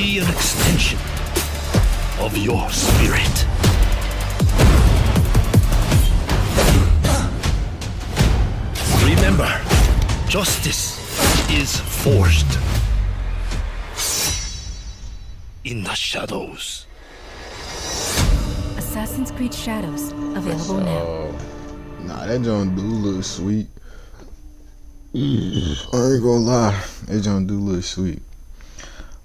be an extension of your spirit. Remember, justice is forged in the shadows. Assassin's Creed Shadows, available now. Nah, that joint do look sweet. I ain't gonna lie, that joint do look sweet.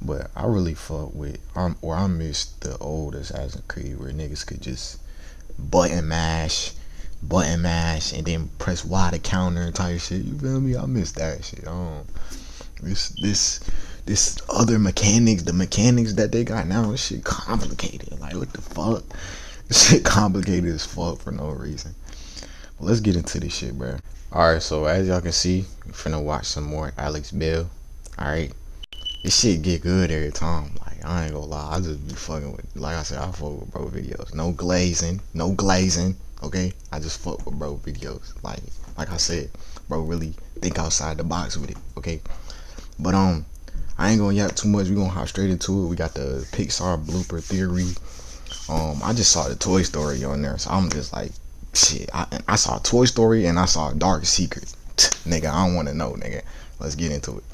But I really fuck with, I miss the old Assassin's Creed where niggas could just button mash, and then press Y to counter type shit. You feel me? I miss that shit. This other mechanics, the mechanics that they got now, this shit complicated. Like, what the fuck? This shit complicated as fuck for no reason. But let's get into this shit, bro. Alright, so as y'all can see, we're finna watch some more Alex Bale. Alright. This shit get good every time. Like, I ain't gonna lie. I just be fucking with, like I said, I fuck with bro videos. No glazing. Okay? I just fuck with bro videos. Like I said, bro really think outside the box with it. Okay? But I ain't gonna yap too much. We gonna hop straight into it. We got the Pixar blooper theory. I just saw the Toy Story on there, so I'm just like, shit. I saw Toy Story and I saw Dark Secret. Nigga, I don't want to know, nigga. Let's get into it.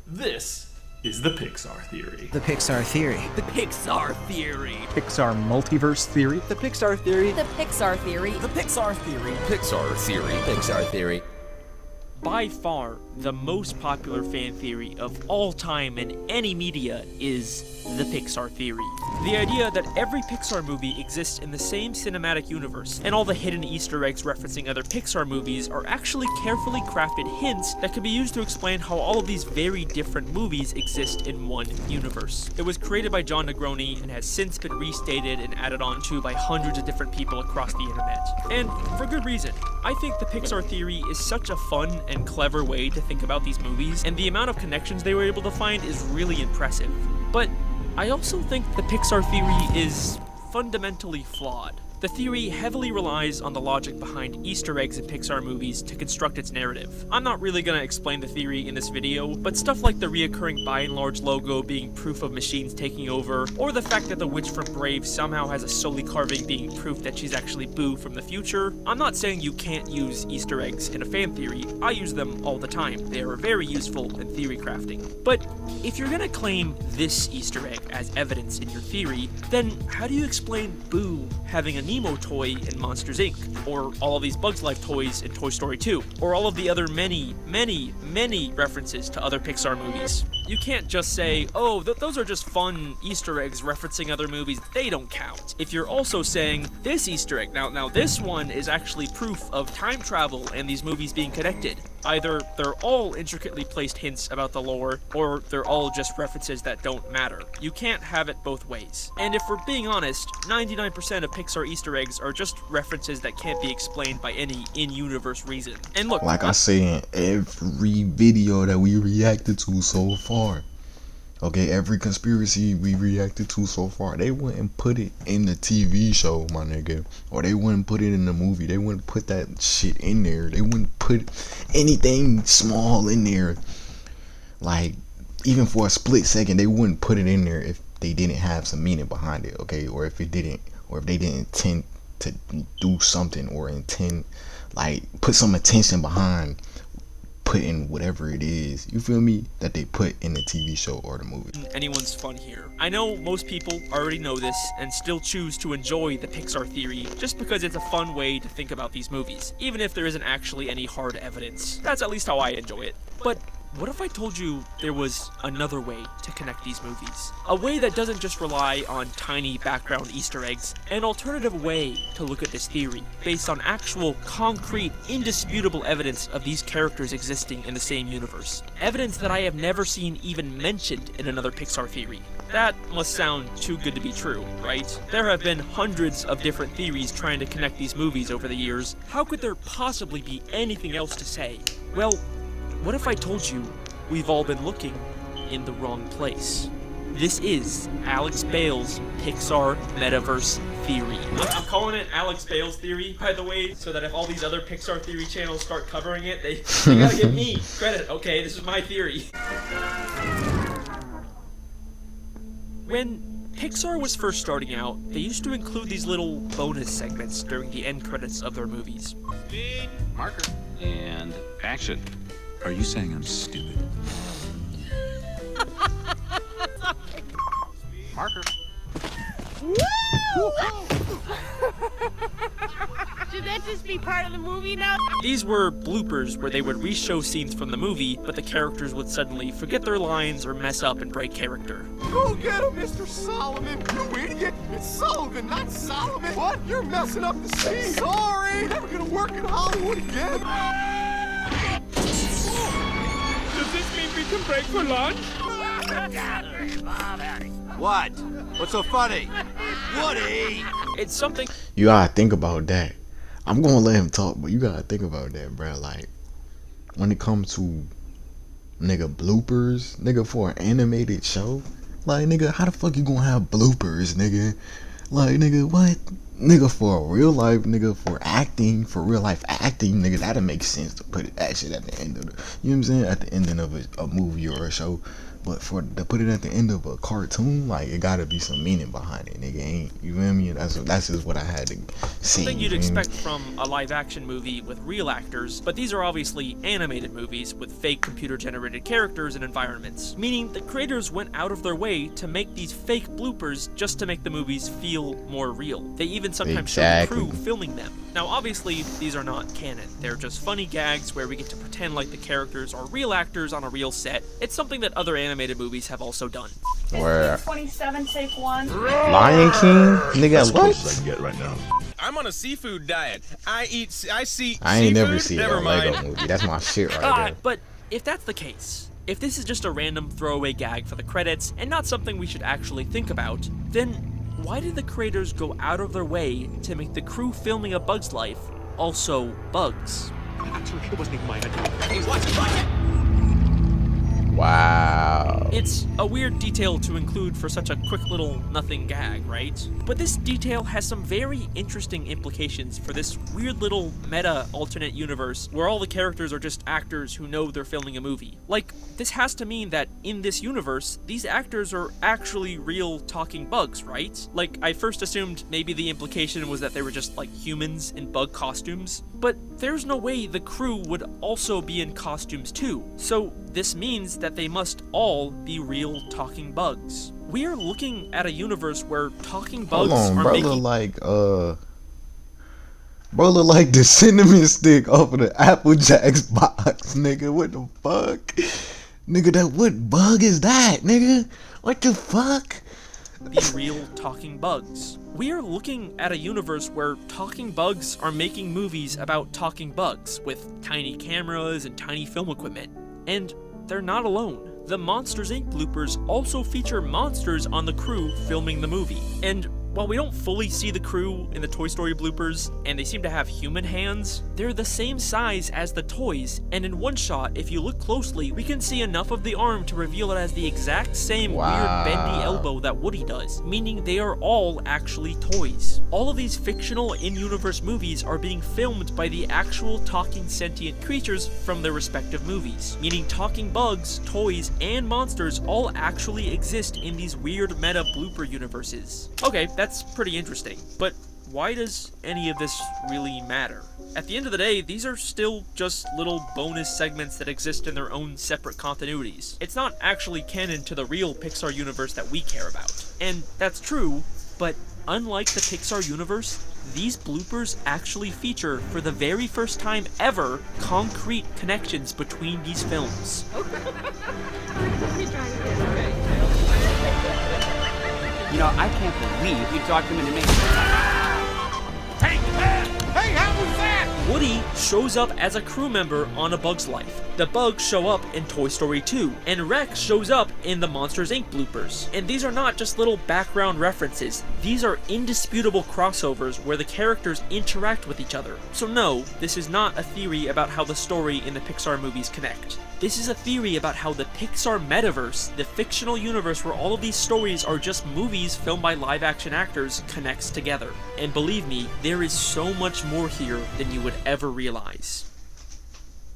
This is the Pixar theory. The Pixar theory. The Pixar theory. Pixar multiverse theory. The Pixar theory. The Pixar theory. The Pixar theory. Pixar theory. Pixar theory. By far, the most popular fan theory of all time in any media is the Pixar theory. The idea that every Pixar movie exists in the same cinematic universe, and all the hidden Easter eggs referencing other Pixar movies are actually carefully crafted hints that can be used to explain how all of these very different movies exist in one universe. It was created by John Negroni and has since been restated and added on to by hundreds of different people across the internet. And for good reason. I think the Pixar theory is such a fun and clever way to think about these movies, and the amount of connections they were able to find is really impressive. But I also think the Pixar theory is fundamentally flawed. The theory heavily relies on the logic behind Easter eggs in Pixar movies to construct its narrative. I'm not really gonna explain the theory in this video, but stuff like the reoccurring By and Large logo being proof of machines taking over, or the fact that the witch from Brave somehow has a Sully carving being proof that she's actually Boo from the future. I'm not saying you can't use Easter eggs in a fan theory. I use them all the time. They are very useful in theory crafting. But if you're gonna claim this Easter egg as evidence in your theory, then how do you explain Boo having a Nemo toy in Monsters Inc., or all of these Bugs Life toys in Toy Story 2, or all of the other many references to other Pixar movies? You can't just say, oh, those are just fun Easter eggs referencing other movies, they don't count. If you're also saying, this Easter egg, now this one is actually proof of time travel and these movies being connected. Either they're all intricately placed hints about the lore, or they're all just references that don't matter. You can't have it both ways. And if we're being honest, 99% of Pixar Easter eggs are just references that can't be explained by any in-universe reason. And look, like I say in every video that we reacted to so far, okay, every conspiracy we reacted to so far, they wouldn't put it in the TV show, my nigga, or they wouldn't put it in the movie. They wouldn't put that shit in there. They wouldn't put anything small in there. Like, even for a split second, they wouldn't put it in there if they didn't have some meaning behind it, okay, or if they didn't intend to do something, or intend, like, put some attention behind putting whatever it is, you feel me, that they put in the TV show or the movie. Anyone's fun here. I know most people already know this and still choose to enjoy the Pixar theory just because it's a fun way to think about these movies, even if there isn't actually any hard evidence. That's at least how I enjoy it. But what if I told you there was another way to connect these movies? A way that doesn't just rely on tiny background Easter eggs, an alternative way to look at this theory, based on actual, concrete, indisputable evidence of these characters existing in the same universe. Evidence that I have never seen even mentioned in another Pixar theory. That must sound too good to be true, right? There have been hundreds of different theories trying to connect these movies over the years. How could there possibly be anything else to say? Well, what if I told you we've all been looking in the wrong place? This is Alex Bale's Pixar Metaverse Theory. I'm calling it Alex Bale's Theory, by the way, so that if all these other Pixar theory channels start covering it, they gotta give me credit. Okay, this is my theory. When Pixar was first starting out, they used to include these little bonus segments during the end credits of their movies. Marker. And action. Are you saying I'm stupid? Marker. Should that just be part of the movie now? These were bloopers where they would re-show scenes from the movie, but the characters would suddenly forget their lines or mess up and break character. Go get him, Mr. Solomon! You idiot! It's Sullivan, not Solomon! What? You're messing up the scene! Sorry! Never gonna work in Hollywood again! Does this mean we can break for lunch? What? What's so funny? Woody! It's something... You gotta think about that. I'm gonna let him talk, but you gotta think about that, bro. Like, when it comes to, nigga, bloopers, nigga, for an animated show, like, nigga, how the fuck you gonna have bloopers, nigga? Like, nigga, what? Nigga, for a real life, nigga, for acting, for real life acting, nigga, that'll make sense to put that shit at the end of the, you know what I'm saying? At the ending of a movie or a show. But to put it at the end of a cartoon, like, it gotta be some meaning behind it, nigga. Ain't you feel me? That's just what I had to see. Something you'd expect from a live-action movie with real actors, but these are obviously animated movies with fake computer-generated characters and environments, meaning the creators went out of their way to make these fake bloopers just to make the movies feel more real. They even sometimes show the crew filming them. Now, obviously, these are not canon. They're just funny gags where we get to pretend like the characters are real actors on a real set. It's something that other animated movies have also done. Where 27, take one. Lion King, nigga, what? I can get right now. I'm on a seafood diet. I ain't seafood? Never seen a Lego movie. That's my shit right there. But if that's the case, if this is just a random throwaway gag for the credits and not something we should actually think about, then why did the creators go out of their way to make the crew filming A Bug's Life also bugs? Actually, it wasn't even my idea. Hey, watch it! Wow. It's a weird detail to include for such a quick little nothing gag, right? But this detail has some very interesting implications for this weird little meta alternate universe where all the characters are just actors who know they're filming a movie. Like, this has to mean that in this universe, these actors are actually real talking bugs, right? Like, I first assumed maybe the implication was that they were just like humans in bug costumes, but there's no way the crew would also be in costumes too. So this means that they must all be real talking bugs. We are looking at a universe where talking bugs are making... Bro look like the cinnamon stick off of the Apple Jacks box, nigga. What the fuck? Nigga, what bug is that, nigga? What the fuck? Be real talking bugs. We are looking at a universe where talking bugs are making movies about talking bugs with tiny cameras and tiny film equipment. And they're not alone. The Monsters, Inc. bloopers also feature monsters on the crew filming the movie. And while we don't fully see the crew in the Toy Story bloopers, and they seem to have human hands, they're the same size as the toys, and in one shot, if you look closely, we can see enough of the arm to reveal it as the exact same weird bendy elbow that Woody does, meaning they are all actually toys. All of these fictional in-universe movies are being filmed by the actual talking sentient creatures from their respective movies, meaning talking bugs, toys, and monsters all actually exist in these weird meta blooper universes. Okay, that's pretty interesting, but why does any of this really matter? At the end of the day, these are still just little bonus segments that exist in their own separate continuities. It's not actually canon to the real Pixar universe that we care about. And that's true, but unlike the Pixar universe, these bloopers actually feature, for the very first time ever, concrete connections between these films. You know, I can't believe you talked him into me. Hey, how was that? Woody shows up as a crew member on A Bug's Life. The bugs show up in Toy Story 2, and Rex shows up in the Monsters, Inc. bloopers. And these are not just little background references. These are indisputable crossovers where the characters interact with each other. So no, this is not a theory about how the story in the Pixar movies connect. This is a theory about how the Pixar metaverse, the fictional universe where all of these stories are just movies filmed by live-action actors, connects together. And believe me, there is so much more here than you would ever realize.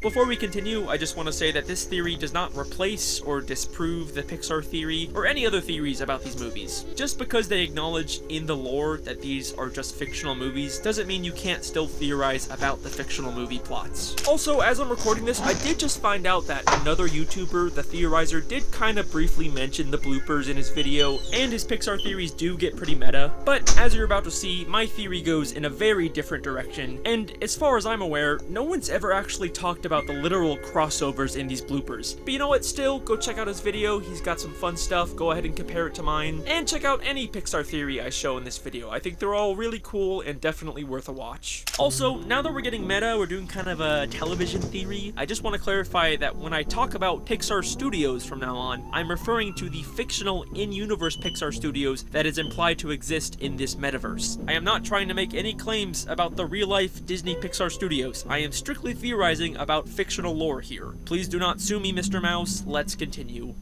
Before we continue, I just want to say that this theory does not replace or disprove the Pixar theory or any other theories about these movies. Just because they acknowledge in the lore that these are just fictional movies doesn't mean you can't still theorize about the fictional movie plots. Also, as I'm recording this, I did just find out that another YouTuber, the Theorizer, did kind of briefly mention the bloopers in his video, and his Pixar theories do get pretty meta, but as you're about to see, my theory goes in a very different direction, and as far as I'm aware, no one's ever actually talked about the literal crossovers in these bloopers. But you know what, still, go check out his video, he's got some fun stuff, go ahead and compare it to mine, and check out any Pixar theory I show in this video. I think they're all really cool and definitely worth a watch. Also, now that we're getting meta, we're doing kind of a television theory, I just want to clarify that when I talk about Pixar Studios from now on, I'm referring to the fictional in-universe Pixar Studios that is implied to exist in this metaverse. I am not trying to make any claims about the real-life Disney Pixar Studios. I am strictly theorizing about fictional lore here. Please do not sue me, Mr. Mouse. Let's continue.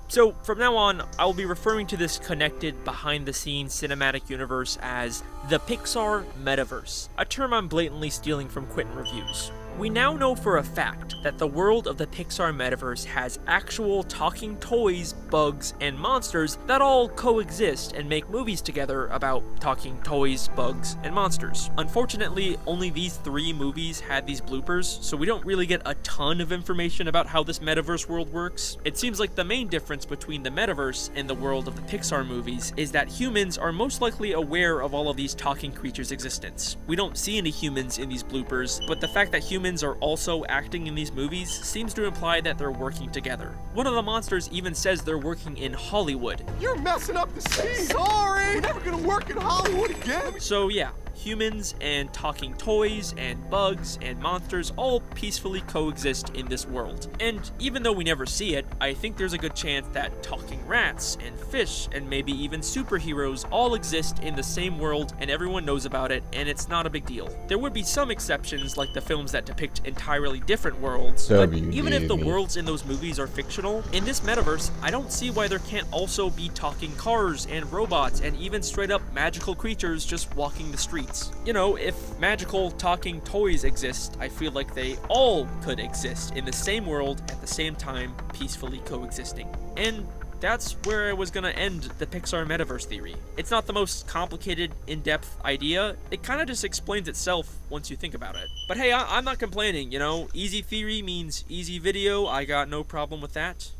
So, from now on, I will be referring to this connected, behind-the-scenes cinematic universe as the Pixar Metaverse, a term I'm blatantly stealing from Quentin Reviews. We now know for a fact that the world of the Pixar Metaverse has actual talking toys, bugs, and monsters that all coexist and make movies together about talking toys, bugs, and monsters. Unfortunately, only these 3 movies had these bloopers, so we don't really get a ton of information about how this Metaverse world works. It seems like the main difference between the Metaverse and the world of the Pixar movies is that humans are most likely aware of all of these talking creatures' existence. We don't see any humans in these bloopers, but the fact that humans are also acting in these movies seems to imply that they're working together. One of the monsters even says they're working in Hollywood. You're messing up the scene. Sorry. We're never gonna work in Hollywood again. So yeah, humans and talking toys and bugs and monsters all peacefully coexist in this world. And even though we never see it, I think there's a good chance that talking rats and fish and maybe even superheroes all exist in the same world and everyone knows about it and it's not a big deal. There would be some exceptions like the films that depict entirely different worlds, but even if the worlds in those movies are fictional, in this metaverse, I don't see why there can't also be talking cars and robots and even straight up magical creatures just walking the streets. You know, if magical talking toys exist, I feel like they all could exist in the same world at the same time, peacefully coexisting. And that's where I was gonna end the Pixar Metaverse theory. It's not the most complicated, in-depth idea. It kind of just explains itself once you think about it. But hey, I'm not complaining, you know? Easy theory means easy video. I got no problem with that.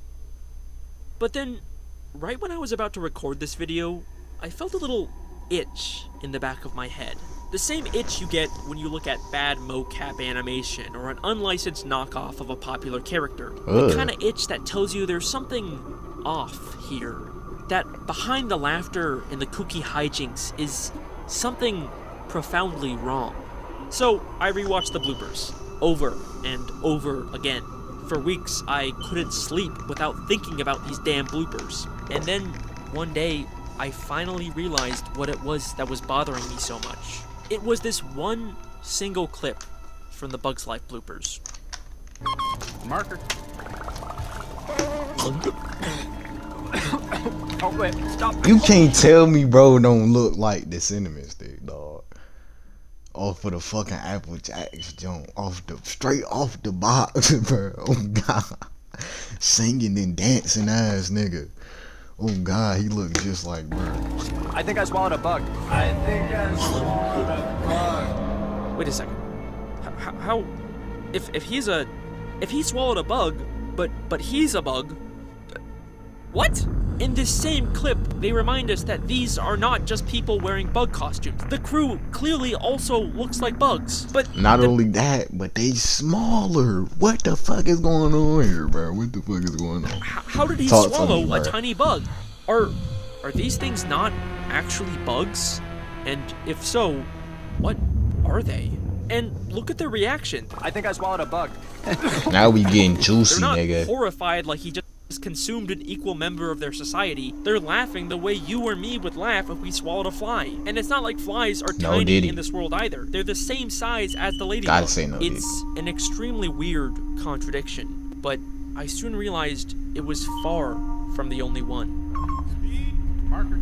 But then, right when I was about to record this video, I felt a little itch in the back of my head. The same itch you get when you look at bad mocap animation or an unlicensed knockoff of a popular character. The kind of itch that tells you there's something off here. That behind the laughter and the kooky hijinks is something profoundly wrong. So I rewatched the bloopers over and over again. For weeks I couldn't sleep without thinking about these damn bloopers. And then one day I finally realized what it was that was bothering me so much. It was this one single clip from the Bugs Life bloopers. Marker. Oh wait, stop. You can't tell me bro don't look like the cinnamon stick, dog. Off of the fucking Apple Jacks joint. Straight off the box, bro. Oh god. Singing and dancing ass nigga. Oh god, he looked just like bro. I think I swallowed a bug. I think I swallowed a bug. Wait a second. How if he swallowed a bug, but he's a bug. What? In this same clip, they remind us that these are not just people wearing bug costumes. The crew clearly also looks like bugs. But not only that, but they smaller. What the fuck is going on here, bro? What the fuck is going on? How did he swallow a tiny bug? Are these things not actually bugs? And if so, what are they? And look at their reaction. I think I swallowed a bug. Now we getting juicy, They're not nigga. horrified like he just consumed an equal member of their society. They're laughing the way you or me would laugh if we swallowed a fly. And it's not like flies are tiny in this world either. They're the same size as the ladybug. It's an extremely weird contradiction, but I soon realized it was far from the only one. Speed, marker.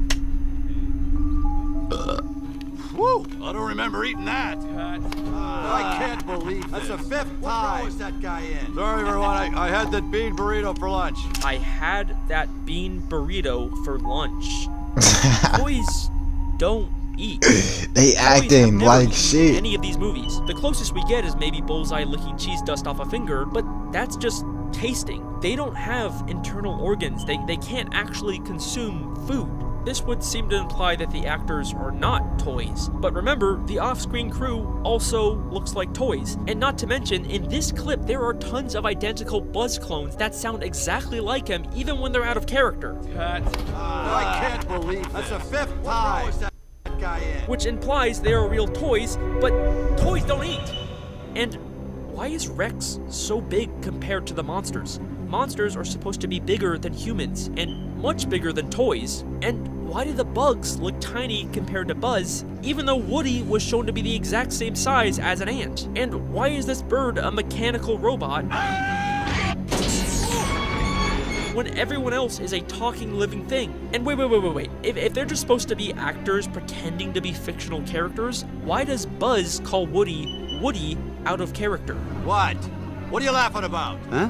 Woo! I don't remember eating that. I can't believe this. That's the 5th time. What row is that guy in? Sorry, everyone. I had that bean burrito for lunch. I had that bean burrito for lunch. Toys don't eat. They Toys acting have never like eaten shit. in any of these movies. The closest we get is maybe Bullseye licking cheese dust off a finger, but that's just tasting. They don't have internal organs. They can't actually consume food. This would seem to imply that the actors are not toys. But remember, the off-screen crew also looks like toys. And not to mention, in this clip, there are tons of identical Buzz clones that sound exactly like him, even when they're out of character. I can't believe this. That's the 5th time. What row is that guy in? Which implies they are real toys, but toys don't eat. And why is Rex so big compared to the monsters? Monsters are supposed to be bigger than humans, and much bigger than toys. And why do the bugs look tiny compared to Buzz, even though Woody was shown to be the exact same size as an ant? And why is this bird a mechanical robot when everyone else is a talking living thing? And wait. If they're just supposed to be actors pretending to be fictional characters, why does Buzz call Woody Woody out of character? What? What are you laughing about? Huh?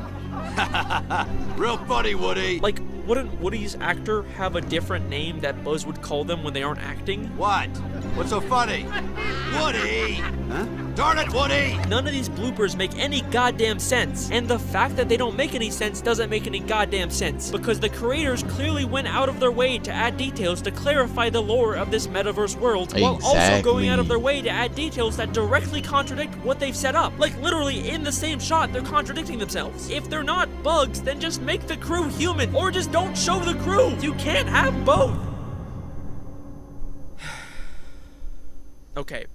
Real funny, Woody. Like, wouldn't Woody's actor have a different name that Buzz would call them when they aren't acting? What? What's so funny? Woody! Huh? Darn it, Woody! None of these bloopers make any goddamn sense. And the fact that they don't make any sense doesn't make any goddamn sense. Because the creators clearly went out of their way to add details to clarify the lore of this metaverse world, while also going out of their way to add details that directly contradict what they've set up. Like, literally, in the same shot, they're contradicting themselves. If they're not bugs, then just make the crew human, or just don't show the crew. You can't have both. Okay,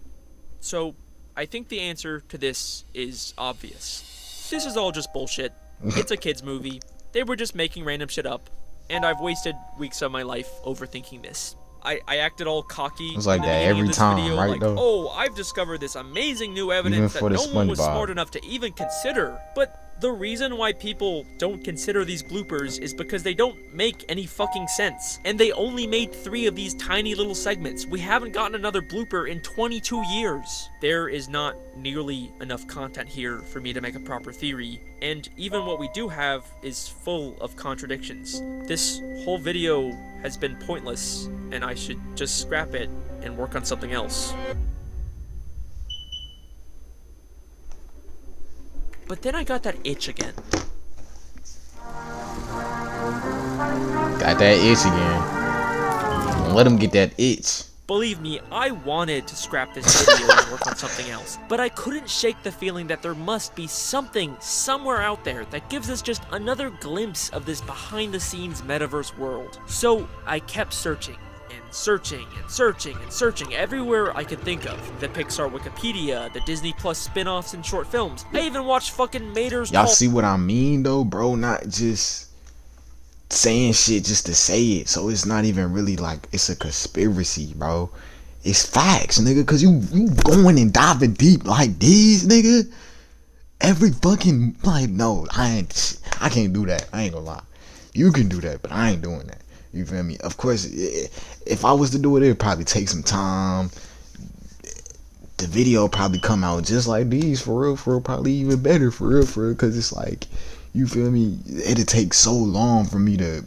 so I think the answer to this is obvious. This is all just bullshit. It's a kid's movie. They were just making random shit up, and I've wasted weeks of my life overthinking this. I acted all cocky. It's like that every time, video, right, like, though? oh, I've discovered this amazing new evidence that no one was smart enough to even consider. But the reason why people don't consider these bloopers is because they don't make any fucking sense. And they only made 3 of these tiny little segments. We haven't gotten another blooper in 22 years. There is not nearly enough content here for me to make a proper theory. And even what we do have is full of contradictions. This whole video has been pointless, and I should just scrap it and work on something else. But then I got that itch again. Got that itch again. Don't let him get that itch. Believe me, I wanted to scrap this video and work on something else, but I couldn't shake the feeling that there must be something somewhere out there that gives us just another glimpse of this behind-the-scenes metaverse world. So I kept searching and searching everywhere I could think of. The Pixar Wikipedia, the Disney Plus spin-offs and short films. I even watched fucking Mater's Y'all see what I mean though, bro? Not just saying shit just to say it. So it's not even really like it's a conspiracy, bro. It's facts, nigga. Cause you going and diving deep like these, nigga. Every fucking, like, no, I can't do that. I ain't gonna lie. You can do that, but I ain't doing that. You feel me? Of course, if I was to do it, it'd probably take some time. The video probably come out just like these, for real, probably even better, for real, because it's like, you feel me? It'd take so long for me to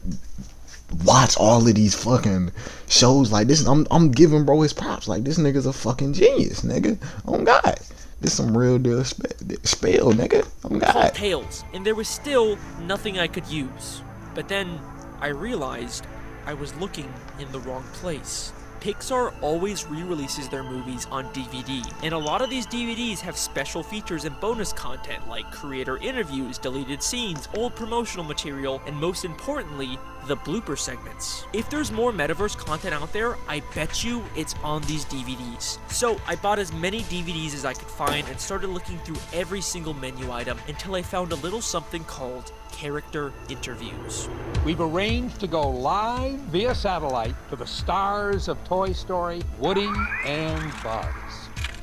watch all of these fucking shows like this. I'm giving bro his props. Like, this nigga's a fucking genius, nigga. Oh God. This some real deal spell, nigga. Oh God. Tales, and there was still nothing I could use. But then I realized I was looking in the wrong place. Pixar always re-releases their movies on DVD, and a lot of these DVDs have special features and bonus content like creator interviews, deleted scenes, old promotional material, and most importantly, the blooper segments. If there's more metaverse content out there, I bet you it's on these DVDs. So I bought as many DVDs as I could find and started looking through every single menu item until I found a little something called character interviews. We've arranged to go live via satellite to the stars of Toy Story, Woody and Buzz.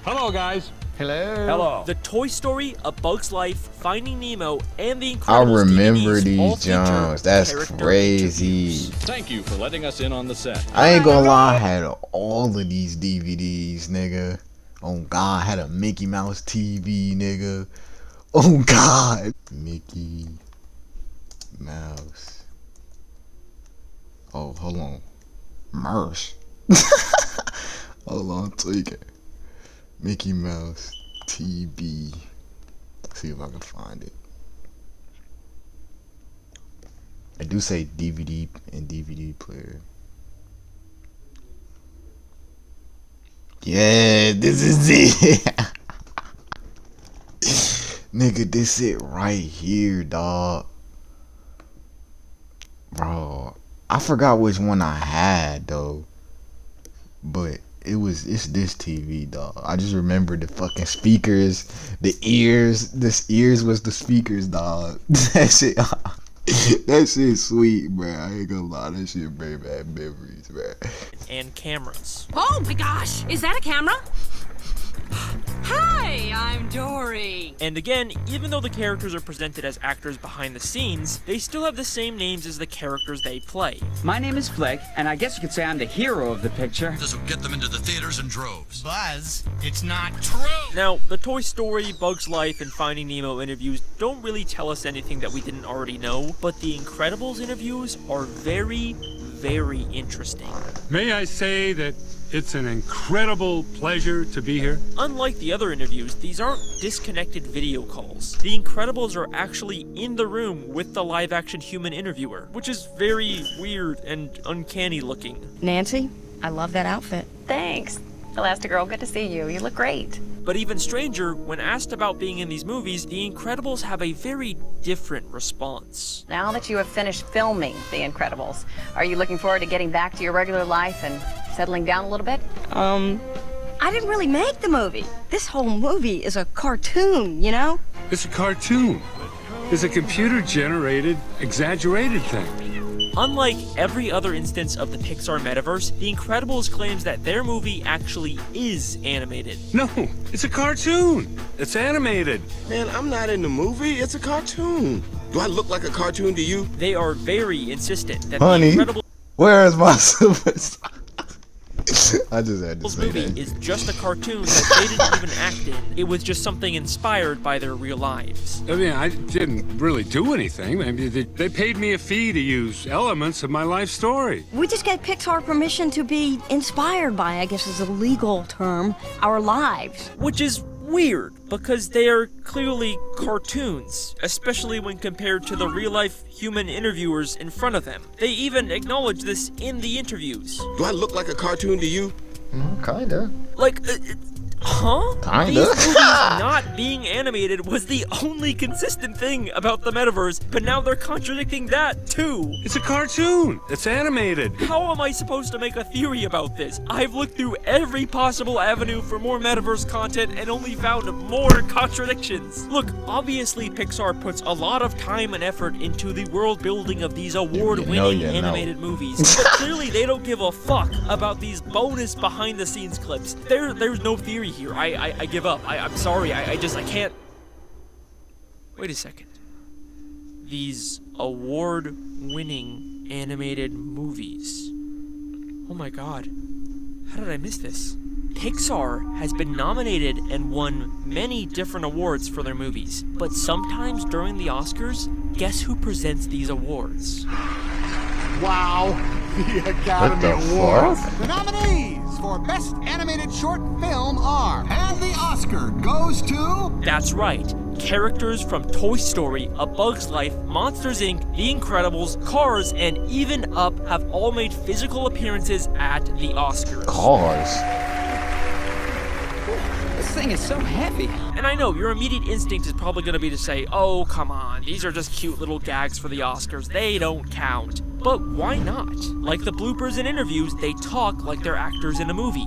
Hello, guys. Hello. The Toy Story, A Bug's Life, Finding Nemo, and The I Incredibles remember DVDs all these feature Jones. That's character crazy. interviews. Thank you for letting us in on the set. I ain't gonna lie, I had all of these DVDs, nigga. Oh God, I had a Mickey Mouse TV, nigga. Oh God, Mickey Mouse. Oh, hold on, Mersh. Hold on, tweaking. Mickey Mouse TV. Let's see if I can find it. I do say DVD and DVD player. Yeah, this is it. Nigga, this it right here, dog. Bro, I forgot which one I had though. But it's this TV, dog. I just remember the fucking speakers, the ears. This ears was the speakers, dog. That shit. That shit sweet, bro. I ain't gonna lie, that shit bring back memories, bro. And cameras. Oh my gosh, is that a camera? Hi, I'm Dory. And again, even though the characters are presented as actors behind the scenes, they still have the same names as the characters they play. My name is Flick, and I guess you could say I'm the hero of the picture. This will get them into the theaters in droves. Buzz, it's not true. Now, the Toy Story, Bug's Life, and Finding Nemo interviews don't really tell us anything that we didn't already know, but the Incredibles interviews are very, very interesting. May I say that it's an incredible pleasure to be here? Unlike the other interviews, these aren't disconnected video calls. The Incredibles are actually in the room with the live-action human interviewer, which is very weird and uncanny looking. Nancy, I love that outfit. Thanks. Elastigirl, good to see you. You look great. But even stranger, when asked about being in these movies, the Incredibles have a very different response. Now that you have finished filming The Incredibles, are you looking forward to getting back to your regular life and settling down a little bit? I didn't really make the movie. This whole movie is a cartoon, you know? It's a cartoon. It's a computer-generated, exaggerated thing. Unlike every other instance of the Pixar metaverse, The Incredibles claims that their movie actually is animated. No, it's a cartoon. It's animated. Man, I'm not in the movie. It's a cartoon. Do I look like a cartoon to you? They are very insistent that Honey, The Incredibles where is my superstar? I just had to say movie that. is just a cartoon that they didn't even act in. It was just something inspired by their real lives. I mean, I didn't really do anything. I mean, they paid me a fee to use elements of my life story. We just gave Pixar permission to be inspired by, I guess is a legal term, our lives. Which is weird, because they are clearly cartoons, especially when compared to the real-life human interviewers in front of them. They even acknowledge this in the interviews. Do I look like a cartoon to you? Kinda. Like, huh? Kinda. These movies not being animated was the only consistent thing about the metaverse, but now they're contradicting that too. It's a cartoon. It's animated. How am I supposed to make a theory about this? I've looked through every possible avenue for more metaverse content and only found more contradictions. Look, obviously Pixar puts a lot of time and effort into the world building of these award-winning animated movies, but clearly they don't give a fuck about these bonus behind-the-scenes clips. There's no theory here. I give up. I'm sorry. I can't. Wait a second. These award-winning animated movies. Oh my god. How did I miss this? Pixar has been nominated and won many different awards for their movies, but sometimes during the Oscars, guess who presents these awards? Wow, the Academy Awards. The nominees for Best Animated Short Film are, and the Oscar goes to... That's right. Characters from Toy Story, A Bug's Life, Monsters Inc., The Incredibles, Cars, and even Up have all made physical appearances at the Oscars. Cars? This thing is so heavy. And I know, your immediate instinct is probably going to be to say, oh, come on, these are just cute little gags for the Oscars, they don't count. But why not? Like the bloopers and interviews, they talk like they're actors in a movie.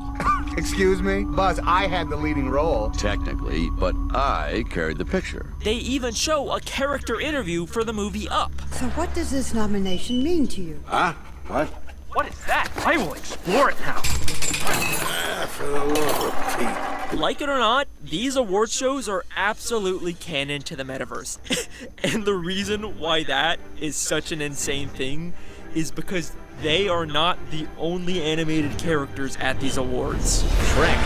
Excuse me? Buzz, I had the leading role. Technically, but I carried the picture. They even show a character interview for the movie Up. So what does this nomination mean to you? Huh? What? What is that? I will explore it now. For the love of Pete. Like it or not, these award shows are absolutely canon to the metaverse. And the reason why that is such an insane thing is because they are not the only animated characters at these awards. Shrek,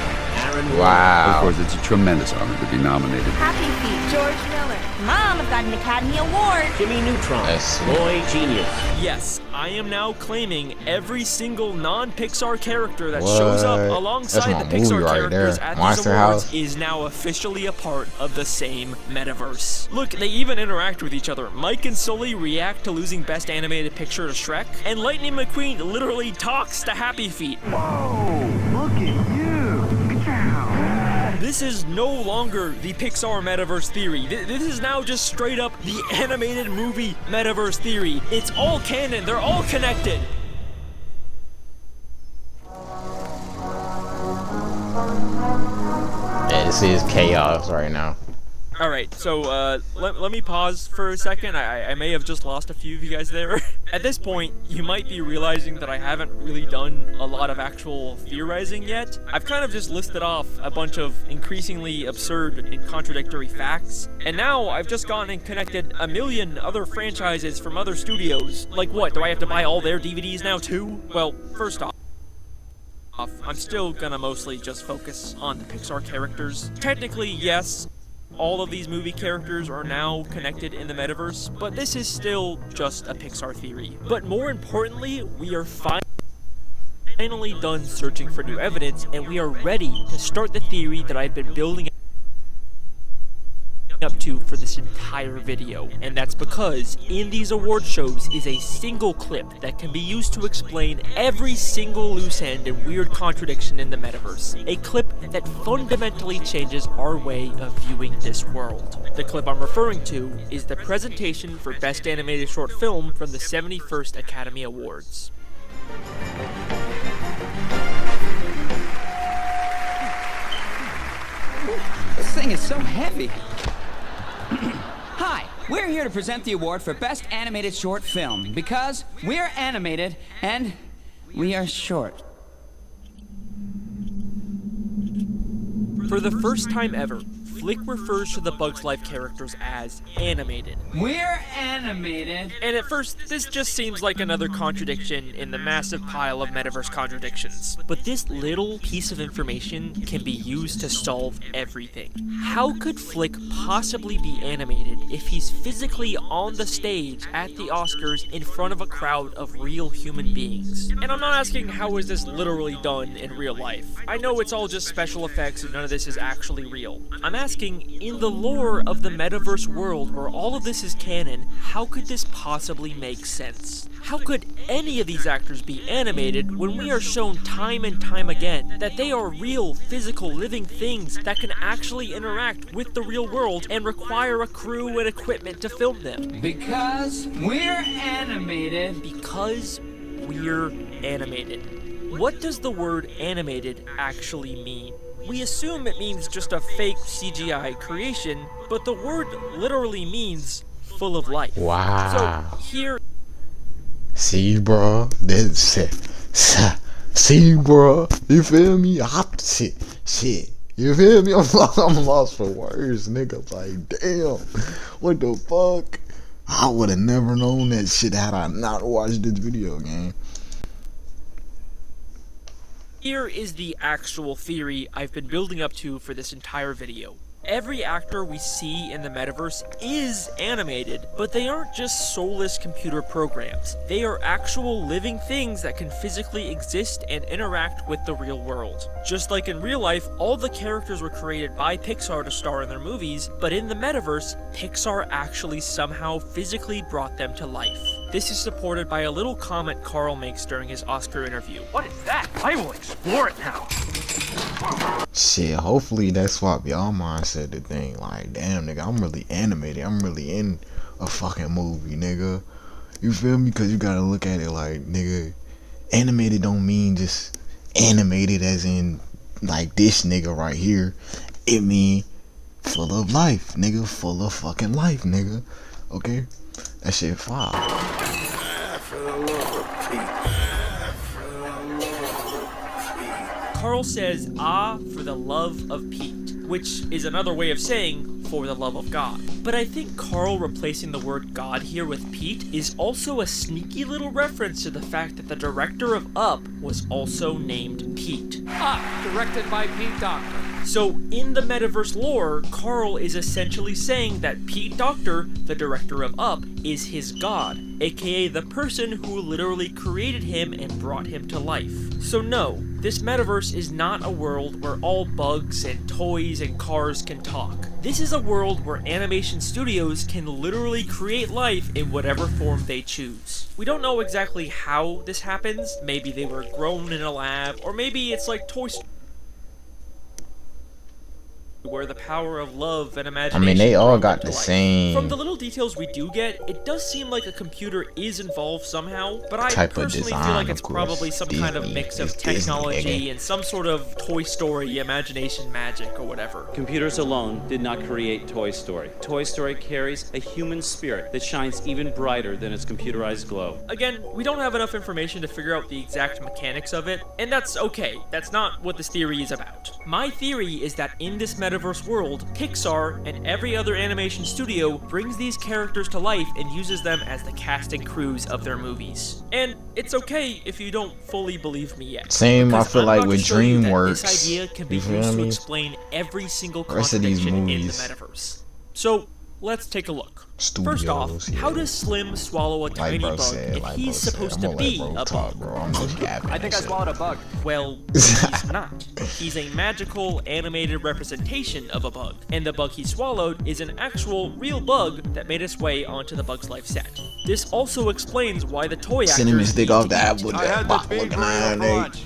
Aaron. Wow. Of course, it's a tremendous honor to be nominated. Happy Feet, George Miller. Mom, I've got an Academy Award. Jimmy Neutron, That's Boy Genius. Yes, I am now claiming every single non-Pixar character that shows up What? alongside That's the my movie Pixar right characters there. at Monster these awards House. is now officially a part of the same metaverse. Look, they even interact with each other. Mike and Sully react to losing Best Animated Picture to Shrek, and Lightning McQueen literally talks to Happy Feet. Whoa, look at you. This is no longer the Pixar metaverse theory. This is now just straight up the animated movie metaverse theory. It's all canon. They're all connected. Yeah, this is chaos right now. Alright, so let me pause for a second. I may have just lost a few of you guys there. At this point, you might be realizing that I haven't really done a lot of actual theorizing yet. I've kind of just listed off a bunch of increasingly absurd and contradictory facts. And now I've just gone and connected a million other franchises from other studios. Like what, do I have to buy all their DVDs now too? Well, first off, I'm still gonna mostly just focus on the Pixar characters. Technically, yes, all of these movie characters are now connected in the metaverse, but this is still just a Pixar theory. But more importantly, we are finally done searching for new evidence, and we are ready to start the theory that I've been building up to for this entire video. And that's because in these award shows is a single clip that can be used to explain every single loose end and weird contradiction in the metaverse. A clip that fundamentally changes our way of viewing this world. The clip I'm referring to is the presentation for Best Animated Short Film from the 71st Academy Awards. This thing is so heavy. Hi, we're here to present the award for Best Animated Short Film because we're animated and we are short. For the first time ever, Flick refers to the Bugs Life characters as animated. We're animated. And at first, this just seems like another contradiction in the massive pile of metaverse contradictions. But this little piece of information can be used to solve everything. How could Flick possibly be animated if he's physically on the stage at the Oscars in front of a crowd of real human beings? And I'm not asking how is this literally done in real life. I know it's all just special effects and none of this is actually real. I'm asking, in the lore of the metaverse world where all of this is canon, how could this possibly make sense? How could any of these actors be animated when we are shown time and time again that they are real, physical, living things that can actually interact with the real world and require a crew and equipment to film them? Because we're animated. Because we're animated. What does the word animated actually mean? We assume it means just a fake CGI creation, but the word literally means full of life. Wow. So here... See, bro? That's it. See, bro? You feel me? Shit. You feel me? I'm lost for words, nigga. Like, damn. What the fuck? I would have never known that shit had I not watched this video game. Here is the actual theory I've been building up to for this entire video. Every actor we see in the metaverse is animated, but they aren't just soulless computer programs. They are actual living things that can physically exist and interact with the real world. Just like in real life, all the characters were created by Pixar to star in their movies, but in the metaverse, Pixar actually somehow physically brought them to life. This is supported by a little comment Carl makes during his Oscar interview. What is that? I will explore it now. Shit, hopefully that swap y'all mindset the thing. Like, damn, nigga, I'm really animated. I'm really in a fucking movie, nigga. You feel me? Because you gotta look at it like, nigga, animated don't mean just animated as in, like, this nigga right here. It mean full of life, nigga. Full of fucking life, nigga. Okay? That shit fire. Carl says, "Ah, for the love of Pete," which is another way of saying, "for the love of God." But I think Carl replacing the word God here with Pete is also a sneaky little reference to the fact that the director of Up was also named Pete. Up, directed by Pete Docter. So in the metaverse lore, Carl is essentially saying that Pete Docter, the director of Up, is his god, aka the person who literally created him and brought him to life. So no, this metaverse is not a world where all bugs and toys and cars can talk. This is a world where animation studios can literally create life in whatever form they choose. We don't know exactly how this happens. Maybe they were grown in a lab, or maybe it's like Toy Story, where the power of love and imagination. I mean, they all got the same. From the little details we do get, it does seem like a computer is involved somehow, but I personally feel like it's probably some kind of mix of technology and some sort of Toy Story imagination magic or whatever. Computers alone did not create Toy Story. Toy Story carries a human spirit that shines even brighter than its computerized glow. Again, we don't have enough information to figure out the exact mechanics of it, and that's okay. That's not what this theory is about. My theory is that in this metaverse world, Pixar and every other animation studio brings these characters to life and uses them as the cast and crews of their movies. And it's okay if you don't fully believe me yet. Same, I feel like with DreamWorks. This idea can be used to explain every single contradiction in the metaverse. So let's take a look. First off, how does Slim swallow a tiny bug if he's supposed to be a bug? I think I swallowed a bug. Well, he's not. He's a magical, animated representation of a bug, and the bug he swallowed is an actual, real bug that made its way onto the Bug's Life set. This also explains why the toy actors Cinnamon stick off the apple.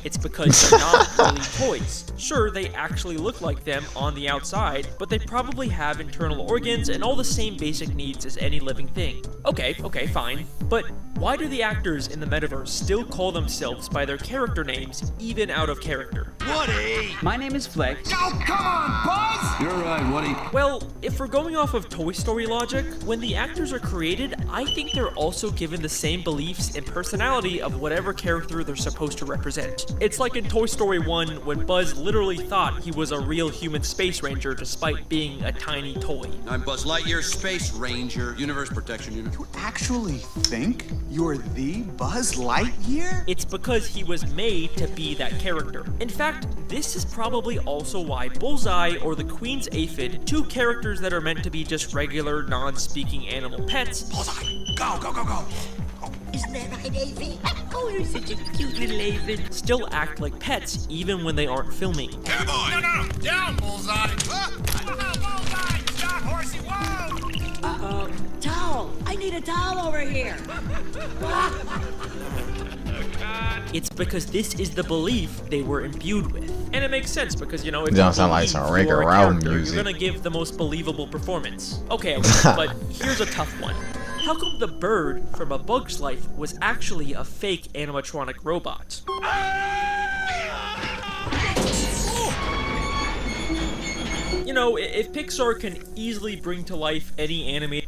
It's because they're not really toys. Sure, they actually look like them on the outside, but they probably have internal organs and all the same basic needs as any living thing. Okay, fine. But why do the actors in the metaverse still call themselves by their character names, even out of character? Woody! My name is Fleck. Oh, come on, Buzz! You're right, Woody. Well, if we're going off of Toy Story logic, when the actors are created, I think they're also given the same beliefs and personality of whatever character they're supposed to represent. It's like in Toy Story 1 when Buzz literally thought he was a real human space ranger despite being a tiny toy. I'm Buzz Lightyear, Space Ranger, Universe Protection Unit. You actually think you're the Buzz Lightyear? It's because he was made to be that character. In fact, this is probably also why Bullseye or the Queen's Aphid, two characters that are meant to be just regular, non-speaking animal pets. Bullseye, go, go, go, go! Isn't that right, Aphid? Oh, you're such a cute little aphid. Still act like pets even when they aren't filming. Hey, boy! No, down, Bullseye! Bullseye! Stop, horsey, whoa! Towel! I need a towel over here! It's because this is the belief they were imbued with. And it makes sense because, you know, if don't sound like some Rick or Ralph music. You're gonna give the most believable performance. Okay, but here's a tough one. How come the bird from A Bug's Life was actually a fake animatronic robot? You know, if Pixar can easily bring to life any animated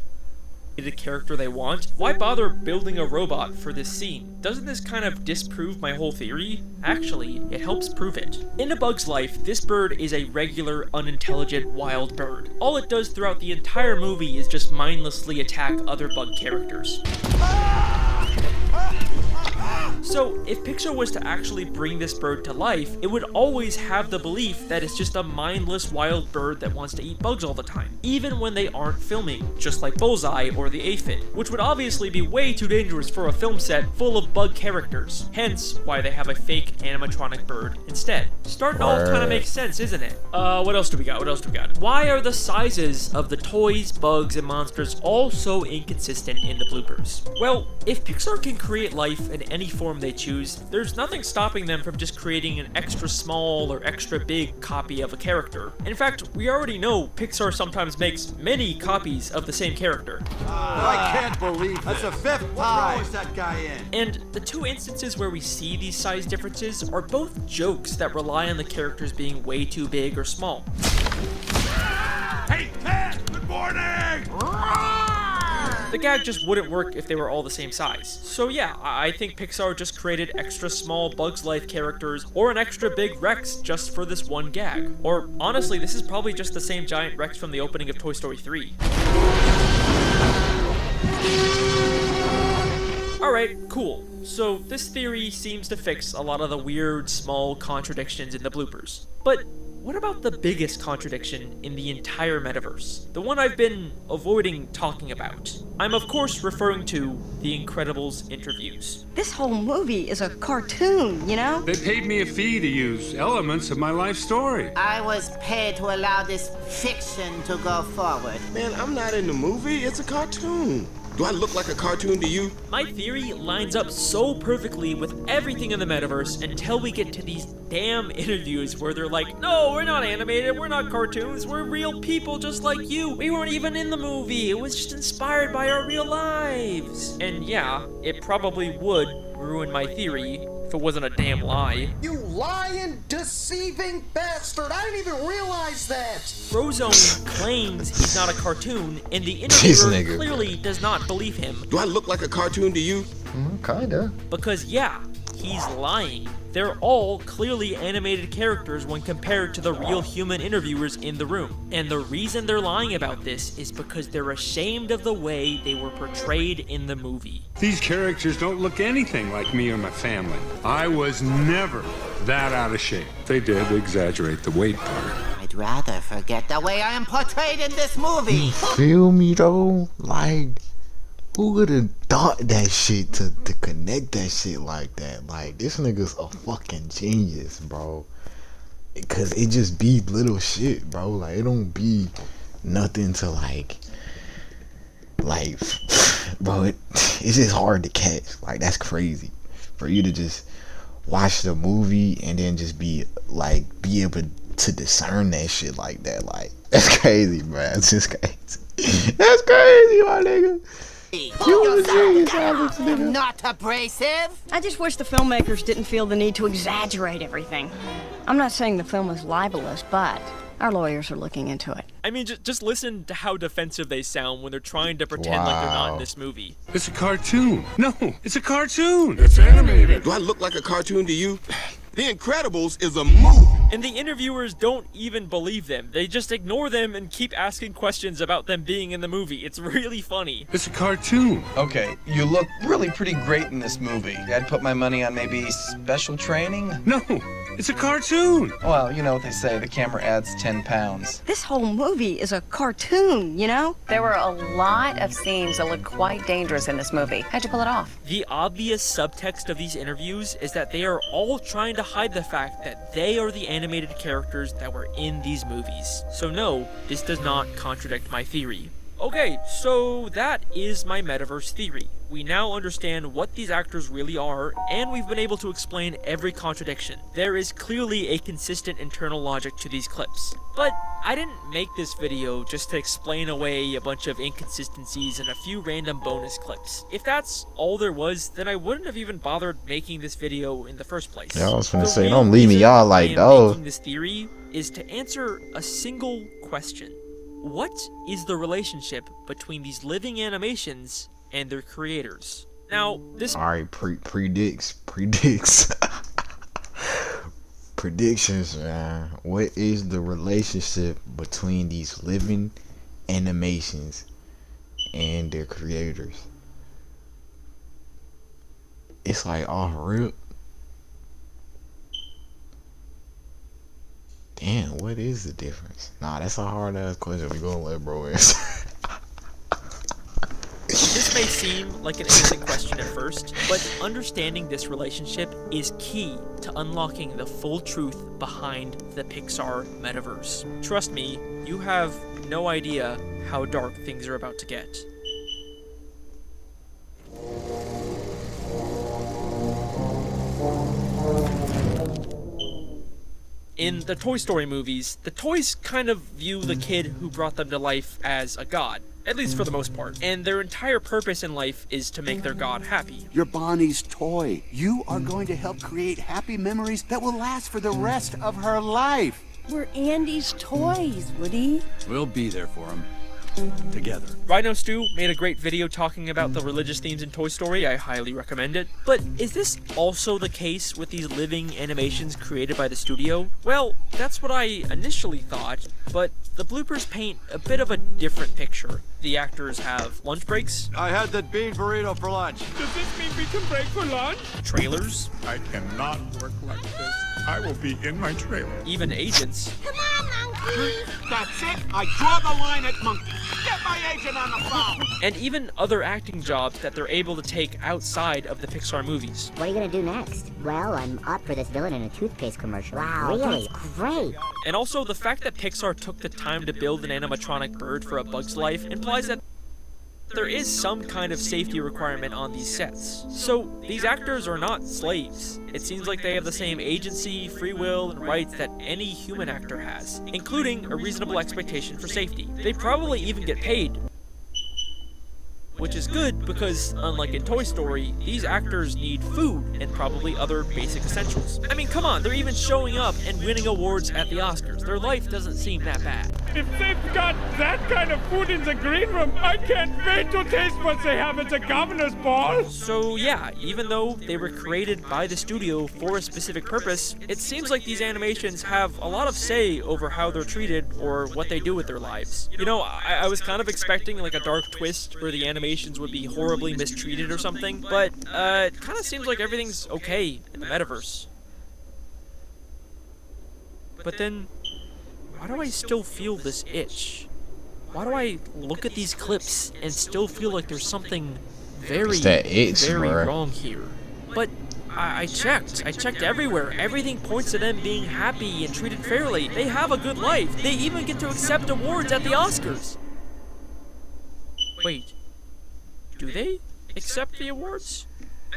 character they want, why bother building a robot for this scene? Doesn't this kind of disprove my whole theory? Actually, it helps prove it. In A Bug's Life, this bird is a regular, unintelligent, wild bird. All it does throughout the entire movie is just mindlessly attack other bug characters. So, if Pixar was to actually bring this bird to life, it would always have the belief that it's just a mindless wild bird that wants to eat bugs all the time, even when they aren't filming, just like Bullseye or the Aphid, which would obviously be way too dangerous for a film set full of bug characters, hence why they have a fake animatronic bird instead. Starting to all kind of makes sense, isn't it? What else do we got? Why are the sizes of the toys, bugs, and monsters all so inconsistent in the bloopers? Well, if Pixar can create life in any form they choose, there's nothing stopping them from just creating an extra small or extra big copy of a character. In fact, we already know Pixar sometimes makes many copies of the same character. I can't believe that's the fifth time. What that guy in? And the two instances where we see these size differences are both jokes that rely on the characters being way too big or small. Hey, Ted! Good morning! The gag just wouldn't work if they were all the same size. So yeah, I think Pixar just created extra small Bugs Life characters or an extra big Rex just for this one gag. Or honestly, this is probably just the same giant Rex from the opening of Toy Story 3. Alright, cool. So this theory seems to fix a lot of the weird, small contradictions in the bloopers. But what about the biggest contradiction in the entire metaverse? The one I've been avoiding talking about. I'm of course referring to The Incredibles interviews. This whole movie is a cartoon, you know? They paid me a fee to use elements of my life story. I was paid to allow this fiction to go forward. Man, I'm not in the movie. It's a cartoon. Do I look like a cartoon to you? My theory lines up so perfectly with everything in the metaverse until we get to these damn interviews where they're like, no, we're not animated, we're not cartoons, we're real people just like you. We weren't even in the movie, it was just inspired by our real lives. And yeah, it probably would ruin my theory if it wasn't a damn lie. You lying, deceiving bastard! I didn't even realize that! Frozone claims he's not a cartoon, and the interviewer clearly does not believe him. Do I look like a cartoon to you? Kinda. Because yeah, he's lying. They're all clearly animated characters when compared to the real human interviewers in the room. And the reason they're lying about this is because they're ashamed of the way they were portrayed in the movie. These characters don't look anything like me or my family. I was never that out of shape. They did exaggerate the weight part. I'd rather forget the way I am portrayed in this movie. Feel me though? Like, who would have thought that shit to connect that shit like that? Like, this nigga's a fucking genius, bro. Cause it just be little shit, bro. Like, it don't be nothing to like, bro, it's just hard to catch. Like, that's crazy. For you to just watch the movie and then just be able to discern that shit like that. Like, that's crazy, bro. That's just crazy. That's crazy, my nigga. I'm not abrasive. I just wish the filmmakers didn't feel the need to exaggerate everything. I'm not saying the film is libelous, but our lawyers are looking into it. I mean, just listen to how defensive they sound when they're trying to pretend like they're not in this movie. It's a cartoon. No, it's a cartoon. It's animated. Do I look like a cartoon to you? The Incredibles is a movie. And the interviewers don't even believe them. They just ignore them and keep asking questions about them being in the movie. It's really funny. It's a cartoon. Okay, you look really pretty great in this movie. I'd put my money on maybe special training? No, it's a cartoon. Well, you know what they say, the camera adds 10 pounds. This whole movie is a cartoon, you know? There were a lot of scenes that looked quite dangerous in this movie. How'd you pull it off? The obvious subtext of these interviews is that they are all trying to hide the fact that they are the animated characters that were in these movies. So no, this does not contradict my theory. Okay, so that is my metaverse theory. We now understand what these actors really are, and we've been able to explain every contradiction. There is clearly a consistent internal logic to these clips. But I didn't make this video just to explain away a bunch of inconsistencies and a few random bonus clips. If that's all there was, then I wouldn't have even bothered making this video in the first place. Yeah, I was gonna say, don't leave me y'all like those. Making this theory is to answer a single question. What is the relationship between these living animations and their creators? Now, this... Alright, predicts. Predictions, man. What is the relationship between these living animations and their creators? It's like off rip. Damn, what is the difference? Nah, that's a hard ass question. We gonna let bro answer. This may seem like an innocent question at first, but understanding this relationship is key to unlocking the full truth behind the Pixar metaverse. Trust me, you have no idea how dark things are about to get. In the Toy Story movies, the toys kind of view the kid who brought them to life as a god, at least for the most part, and their entire purpose in life is to make their god happy. You're Bonnie's toy. You are going to help create happy memories that will last for the rest of her life. We're Andy's toys, Woody. We'll be there for him. together. Rhino Stew made a great video talking about the religious themes in Toy Story. I highly recommend it. But is this also the case with these living animations created by the studio? Well, that's what I initially thought, but the bloopers paint a bit of a different picture. The actors have lunch breaks. I had that bean burrito for lunch. Does this mean we can break for lunch? Trailers. I cannot work like this. I will be in my trailer. Even agents. Come on, monkey! That's it. I draw the line at monkey. Get my agent on the phone. And even other acting jobs that they're able to take outside of the Pixar movies. What are you gonna do next? Well, I'm up for this villain in a toothpaste commercial. Wow, really? That's great. And also, the fact that Pixar took the time to build an animatronic bird for A Bug's Life implies that there is some kind of safety requirement on these sets. So, these actors are not slaves. It seems like they have the same agency, free will, and rights that any human actor has, including a reasonable expectation for safety. They probably even get paid. Which is good because, unlike in Toy Story, these actors need food and probably other basic essentials. I mean, come on, they're even showing up and winning awards at the Oscars. Their life doesn't seem that bad. If they've got that kind of food in the green room, I can't wait to taste what they have at the governor's ball. So yeah, even though they were created by the studio for a specific purpose, it seems like these animations have a lot of say over how they're treated or what they do with their lives. You know, I was kind of expecting like a dark twist where the animations would be horribly mistreated or something, but it kind of seems like everything's okay in the metaverse. But then, why do I still feel this itch? Why do I look at these clips and still feel like there's something very, very wrong here? But I checked everywhere. Everything points to them being happy and treated fairly. They have a good life. They even get to accept awards at the Oscars. Wait, do they accept the awards?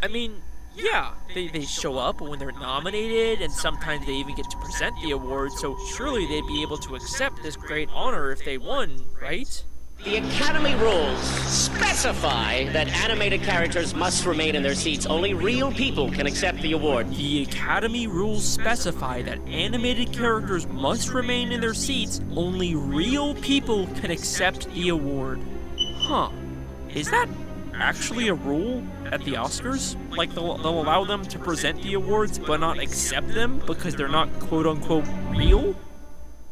I mean, yeah, they show up when they're nominated, and sometimes they even get to present the award, so surely they'd be able to accept this great honor if they won, right? The Academy rules specify that animated characters must remain in their seats. Only real people can accept the award. The Academy rules specify that animated characters must remain in their seats. Only real people can accept the award. Huh. Is that actually a rule at the Oscars? Like they'll allow them to present the awards but not accept them because they're not quote-unquote real?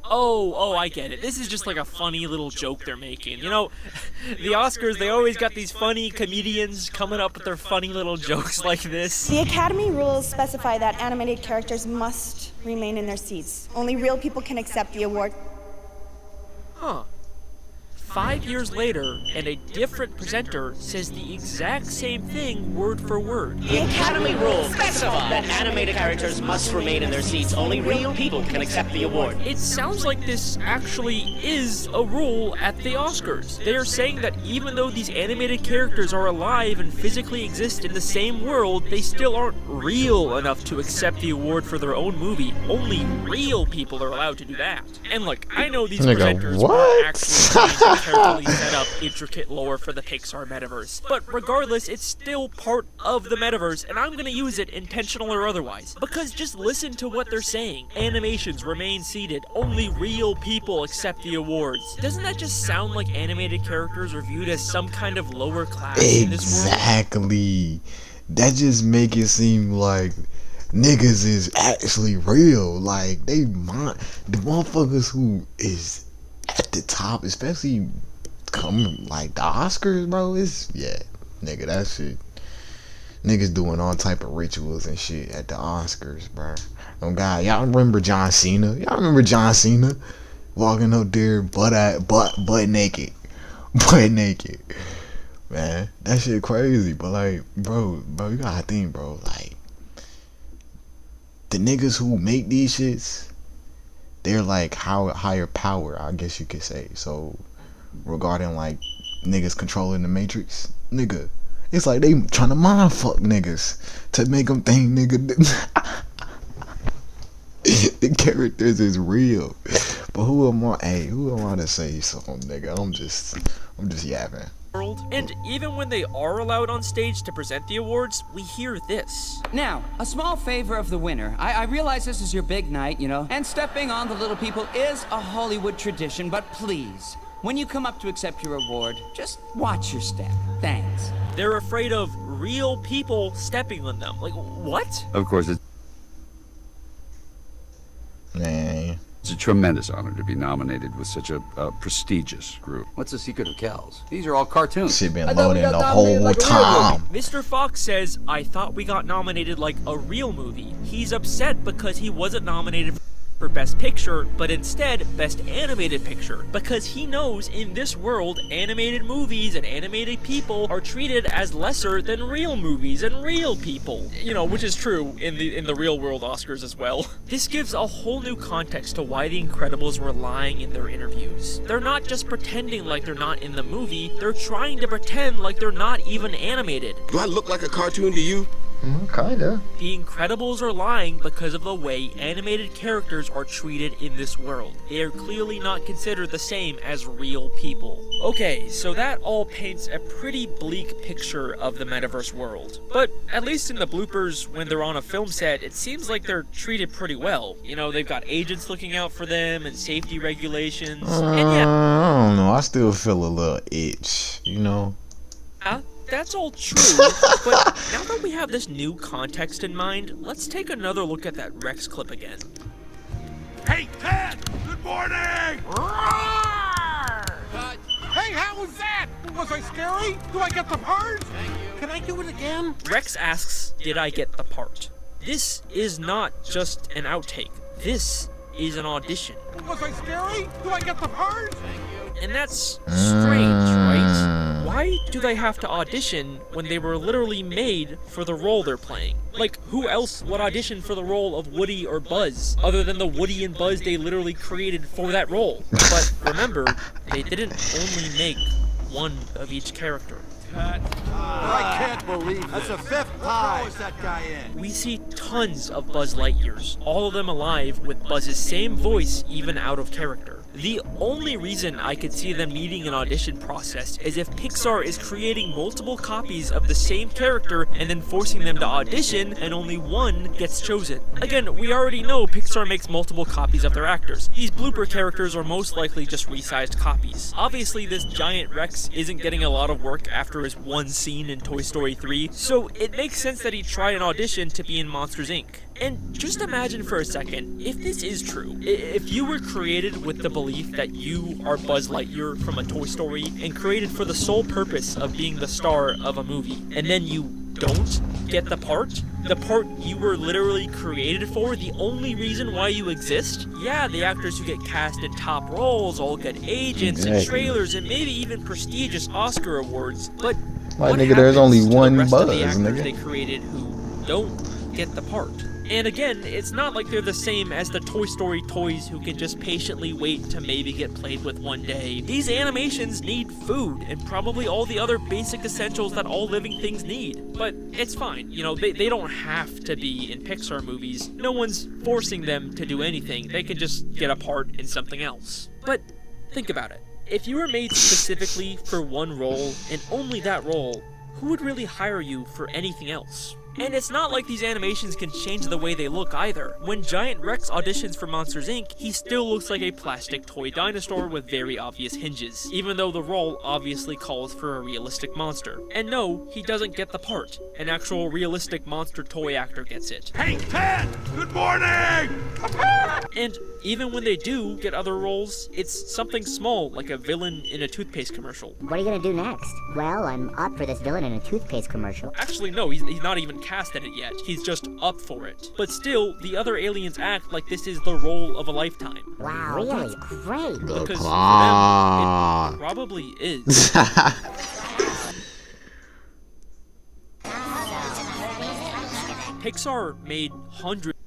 Oh, I get it. This is just like a funny little joke they're making. You know, the Oscars, they always got these funny comedians coming up with their funny little jokes like this. The Academy rules specify that animated characters must remain in their seats. Only real people can accept the award. Huh. 5 years later, and a different presenter says the exact same thing word for word. The Academy rules specify that animated characters must remain in their seats. Only real people can accept the award. It sounds like this actually is a rule at the Oscars. They are saying that even though these animated characters are alive and physically exist in the same world, they still aren't real enough to accept the award for their own movie. Only real people are allowed to do that. And look, I know these presenters are actually carefully set up intricate lore for the Pixar metaverse. But regardless, it's still part of the metaverse, and I'm gonna use it, intentional or otherwise. Because just listen to what they're saying. Animations remain seated. Only real people accept the awards. Doesn't that just sound like animated characters are viewed as some kind of lower class in this world? Exactly. That just make it seem like niggas is actually real. Like, the motherfuckers who is at the top, especially coming like the Oscars, bro, nigga, that shit. Niggas doing all type of rituals and shit at the Oscars, bro. Oh God, y'all remember John Cena? Y'all remember John Cena walking up there butt naked, man? That shit crazy. But like, bro, you gotta think, bro. Like, the niggas who make these shits, they're like higher power, I guess you could say. So regarding like niggas controlling the Matrix, nigga, it's like they trying to mind fuck niggas to make them think nigga the characters is real. But who am I to say something, nigga? I'm just yapping. And even when they are allowed on stage to present the awards, we hear this. Now, a small favor of the winner. I realize this is your big night, you know, and stepping on the little people is a Hollywood tradition, but please, when you come up to accept your award, just watch your step. Thanks. They're afraid of real people stepping on them. Like, what? Of course, it's a tremendous honor to be nominated with such a prestigious group. What's the secret of Cal's? These are all cartoons. Shit been loading the whole time. Mr. Fox says, I thought we got nominated like a real movie. He's upset because he wasn't nominated for Best Picture, but instead Best Animated Picture, because he knows in this world animated movies and animated people are treated as lesser than real movies and real people. You know, which is true in the real world Oscars as well. This gives a whole new context to why The Incredibles were lying in their interviews. They're not just pretending like they're not in the movie, they're trying to pretend like they're not even animated. Do I look like a cartoon to you? Kinda. The Incredibles are lying because of the way animated characters are treated in this world. They are clearly not considered the same as real people. Okay, so that all paints a pretty bleak picture of the metaverse world. But at least in the bloopers, when they're on a film set, it seems like they're treated pretty well. You know, they've got agents looking out for them and safety regulations. And yeah, I don't know. I still feel a little itch, you know? that's all true, but now that we have this new context in mind, let's take another look at that Rex clip again. Hey, Ted! Good morning! Hey, how was that? Was I scary? Do I get the part? Thank you. Can I do it again? Rex asks, did I get the part? This is not just an outtake. This is an audition. Was I scary? Do I get the part? Thank you. And that's strange, right? Why do they have to audition when they were literally made for the role they're playing? Like, who else would audition for the role of Woody or Buzz, other than the Woody and Buzz they literally created for that role? But remember, they didn't only make one of each character. I can't believe that's the fifth time. Throw that guy in. We see tons of Buzz Lightyears, all of them alive with Buzz's same voice even out of character. The only reason I could see them needing an audition process is if Pixar is creating multiple copies of the same character and then forcing them to audition and only one gets chosen. Again, we already know Pixar makes multiple copies of their actors. These blooper characters are most likely just resized copies. Obviously, this giant Rex isn't getting a lot of work after his one scene in Toy Story 3, so it makes sense that he tried an audition to be in Monsters, Inc. And just imagine for a second, if this is true, if you were created with the belief that you are Buzz Lightyear from a Toy Story and created for the sole purpose of being the star of a movie, and then you don't get the part you were literally created for, the only reason why you exist? Yeah, the actors who get cast in top roles all get agents and trailers and maybe even prestigious Oscar awards, but like, nigga, there's only one Buzz, Buzz, the actors nigga. they created who don't get the part. And again, it's not like they're the same as the Toy Story toys who can just patiently wait to maybe get played with one day. These animations need food and probably all the other basic essentials that all living things need. But it's fine, you know, they don't have to be in Pixar movies. No one's forcing them to do anything. They can just get a part in something else. But think about it. If you were made specifically for one role and only that role, who would really hire you for anything else? And it's not like these animations can change the way they look either. When Giant Rex auditions for Monsters, Inc., he still looks like a plastic toy dinosaur with very obvious hinges, even though the role obviously calls for a realistic monster. And no, he doesn't get the part. An actual realistic monster toy actor gets it. Hey, Ted! Good morning! And even when they do get other roles, it's something small, like a villain in a toothpaste commercial. What are you gonna do next? Well, I'm up for this villain in a toothpaste commercial. Actually, no, he's not even cast in it yet. He's just up for it. But still, the other aliens act like this is the role of a lifetime. Wow, that's great. Because for them, it probably is. Pixar made hundreds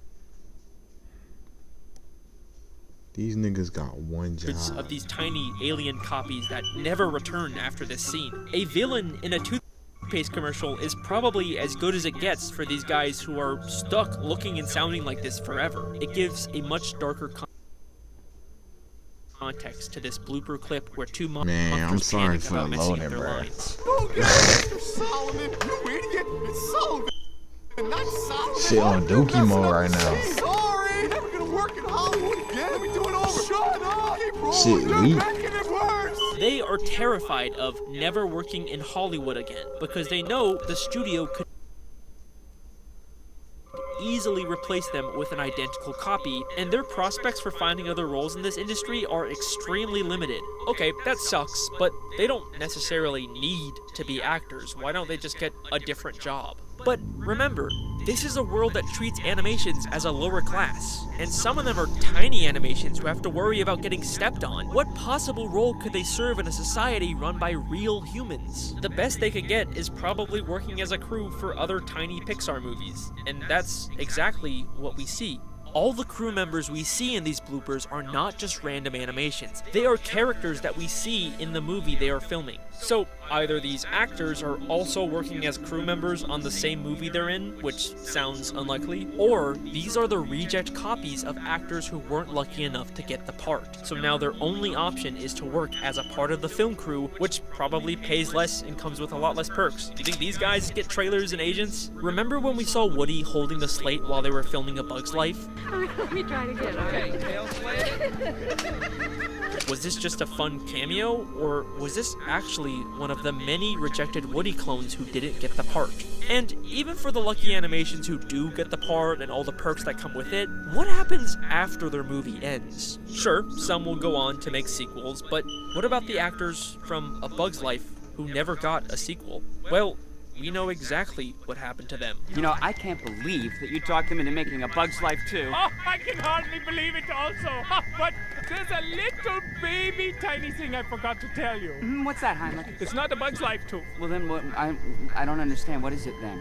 These niggas got one job. of these tiny alien copies that never return after this scene. A villain in a toothpaste commercial is probably as good as it gets for these guys who are stuck looking and sounding like this forever. It gives a much darker context to this blooper clip where two monsters panic about messing up their lines. Oh, God, Mr. Solomon, you idiot! It's Sullivan, not Solomon. Shit on Dookie mode right now. Sorry, never gonna work in Hollywood again. Let me do it over. Shut up! Keep rolling. Shit, You're weak. making it worse. They are terrified of never working in Hollywood again, because they know the studio could easily replace them with an identical copy, and their prospects for finding other roles in this industry are extremely limited. Okay, that sucks, but they don't necessarily need to be actors. Why don't they just get a different job? But remember, this is a world that treats animations as a lower class, and some of them are tiny animations who have to worry about getting stepped on. What possible role could they serve in a society run by real humans? The best they could get is probably working as a crew for other tiny Pixar movies, and that's exactly what we see. All the crew members we see in these bloopers are not just random animations. They are characters that we see in the movie they are filming. So either these actors are also working as crew members on the same movie they're in, which sounds unlikely, or these are the reject copies of actors who weren't lucky enough to get the part. So now their only option is to work as a part of the film crew, which probably pays less and comes with a lot less perks. Do you think these guys get trailers and agents? Remember when we saw Woody holding the slate while they were filming A Bug's Life? Let me try to get it. Was this just a fun cameo, or was this actually one of the many rejected Woody clones who didn't get the part? And even for the lucky animations who do get the part and all the perks that come with it, what happens after their movie ends? Sure, some will go on to make sequels, but what about the actors from A Bug's Life who never got a sequel? Well, we know exactly what happened to them. You know, I can't believe that you talked them into making A Bug's Life 2. Oh, I can hardly believe it also. But there's a little baby tiny thing I forgot to tell you. What's that, Heinlein? It's not A Bug's Life 2. Well, then what? I don't understand. What is it then?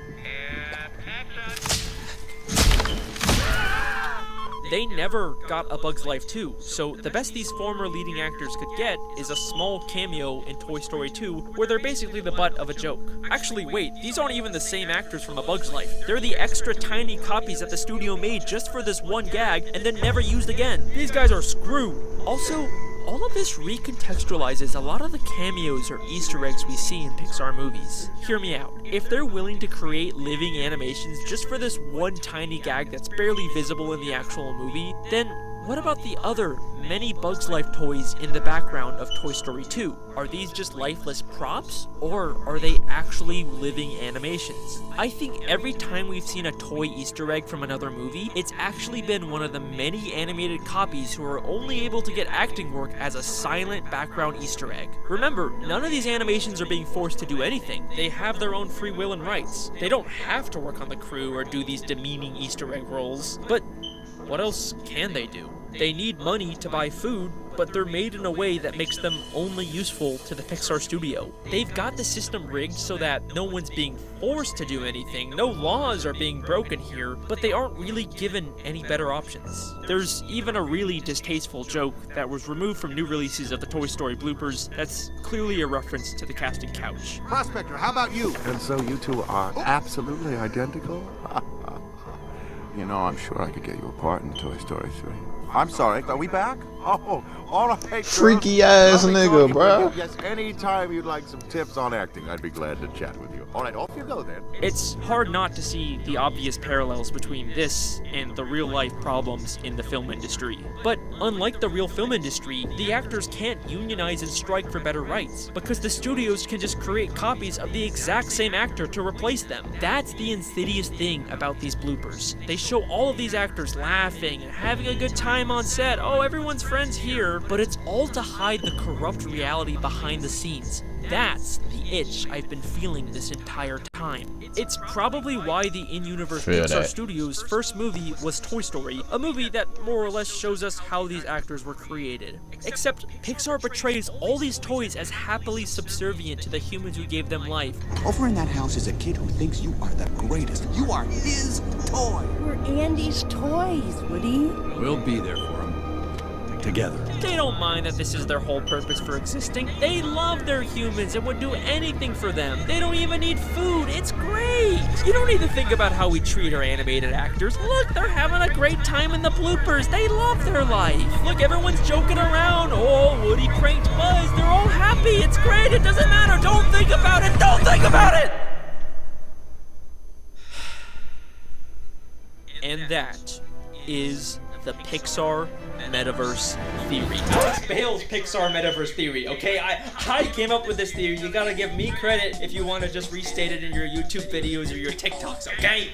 They never got A Bug's Life 2, so the best these former leading actors could get is a small cameo in Toy Story 2, where they're basically the butt of a joke. Actually, wait, these aren't even the same actors from A Bug's Life. They're the extra tiny copies that the studio made just for this one gag and then never used again. These guys are screwed. Also, all of this recontextualizes a lot of the cameos or Easter eggs we see in Pixar movies. Hear me out. If they're willing to create living animations just for this one tiny gag that's barely visible in the actual movie, then what about the other many Bug's Life toys in the background of Toy Story 2? Are these just lifeless props, or are they actually living animations? I think every time we've seen a toy Easter egg from another movie, it's actually been one of the many animated copies who are only able to get acting work as a silent background Easter egg. Remember, none of these animations are being forced to do anything. They have their own free will and rights. They don't have to work on the crew or do these demeaning Easter egg roles, but what else can they do? They need money to buy food, but they're made in a way that makes them only useful to the Pixar studio. They've got the system rigged so that no one's being forced to do anything, no laws are being broken here, but they aren't really given any better options. There's even a really distasteful joke that was removed from new releases of the Toy Story bloopers that's clearly a reference to the casting couch. Prospector, how about you? And so you two are absolutely identical? You know, I'm sure I could get you a part in Toy Story 3. I'm sorry, are we back? Oh, all right. Freaky ass nigga, bro. Yes, anytime you'd like some tips on acting, I'd be glad to chat with you. All right, off you go then. It's hard not to see the obvious parallels between this and the real-life problems in the film industry. But unlike the real film industry, the actors can't unionize and strike for better rights, because the studios can just create copies of the exact same actor to replace them. That's the insidious thing about these bloopers. They show all of these actors laughing and having a good time on set. Oh, everyone's friends here, but it's all to hide the corrupt reality behind the scenes. That's the itch I've been feeling this entire time. It's probably why the in-universe Pixar Studios' first movie was Toy Story, a movie that more or less shows us how these actors were created. Except Pixar portrays all these toys as happily subservient to the humans who gave them life. Over in that house is a kid who thinks you are the greatest. You are his toy. We're Andy's toys, Woody. We'll be there for him. Together. They don't mind that this is their whole purpose for existing. They love their humans and would do anything for them. They don't even need food. It's great. You don't need to think about how we treat our animated actors. Look, they're having a great time in the bloopers. They love their life. Look, everyone's joking around. Oh, Woody pranked Buzz. They're all happy. It's great. It doesn't matter. Don't think about it. Don't think about it. And that is the Pixar Metaverse Theory. Alex Bale's Pixar Metaverse Theory, okay? I came up with this theory. You gotta give me credit if you want to just restate it in your YouTube videos or your TikToks, okay?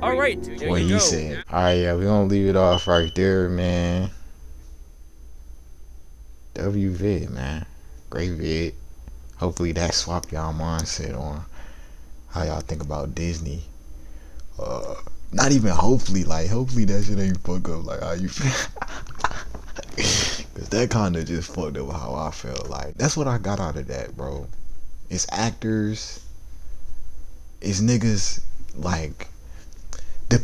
Alright, there What you he go. said. Alright, yeah, we gonna leave it off right there, man. W vid, man. Great vid. Hopefully that swap y'all mindset on how y'all think about Disney. Not even hopefully, like hopefully that shit ain't fuck up like how you feel. Cause that kinda just fucked up how I felt. Like that's what I got out of that, bro. It's actors, it's niggas like I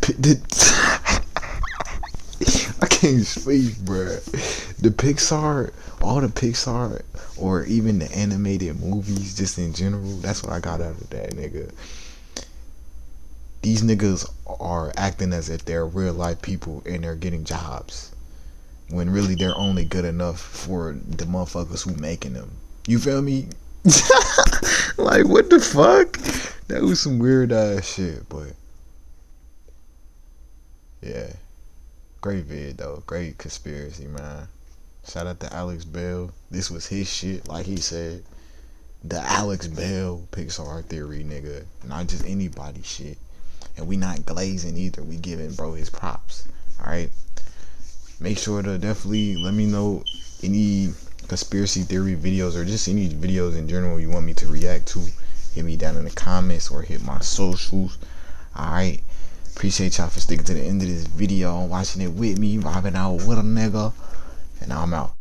can't speak, bruh. The Pixar, all the Pixar, or even the animated movies, just in general, that's what I got out of that, nigga. These niggas are acting as if they're real life people and they're getting jobs, when really they're only good enough for the motherfuckers who making them. You feel me? Like, what the fuck? That was some weird ass shit, but yeah. Great vid though. Great conspiracy, man. Shout out to Alex Bale. This was his shit, like he said. The Alex Bale Pixar theory, nigga. Not just anybody shit. And we not glazing either. We giving bro his props. Alright? Make sure to definitely let me know any conspiracy theory videos or just any videos in general you want me to react to. Hit me down in the comments or hit my socials. Alright? Appreciate y'all for sticking to the end of this video, watching it with me, vibing out with a nigga, and I'm out.